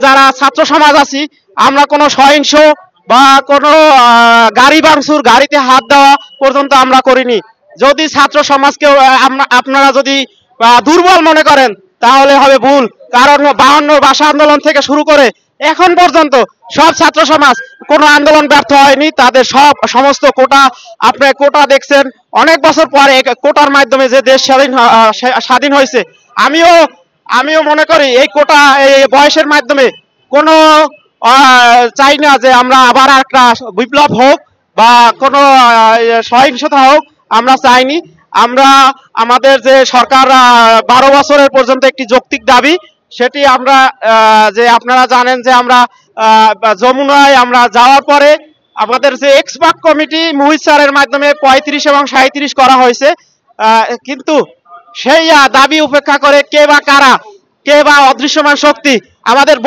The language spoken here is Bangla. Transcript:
যারা ছাত্র সমাজ আছি আমরা কোনো সহিংস বা কোনো গাড়ি ভাঙচুর গাড়িতে হাত দেওয়া পর্যন্ত আমরা করিনি। যদি ছাত্র সমাজকে আপনারা যদি দুর্বল মনে করেন তাহলে হবে ভুল, কারণ 52 ভাষা আন্দোলন থেকে শুরু করে এখন পর্যন্ত সব ছাত্র সমাজ কোনো আন্দোলন ব্যর্থ হয়নি। তাদের সমস্ত কোটা, আপনি কোটা দেখছেন অনেক বছর পরে কোটার মাধ্যমে যে দেশ স্বাধীন হয়েছে। আমিও মনে করি এই কোটা এই বয়সের মাধ্যমে কোনো চাই না যে আমরা আবার একটা বিপ্লব হোক বা কোনো সহিংসতা হোক, আমরা চাইনি। আমরা আমাদের যে সরকার 12 বছরের পর্যন্ত একটি যৌক্তিক দাবি, সেটি আমরা যে আপনারা জানেন যে আমরা যমুনায় আমরা যাওয়ার পরে আমাদের যে এক্সপার্ট কমিটি মুহিত স্যারের মাধ্যমে 35 এবং 37 করা হয়েছে, কিন্তু সেই দাবি উপেক্ষা করে কে বা কারা, কে বা অদৃশ্যমান শক্তি আমাদের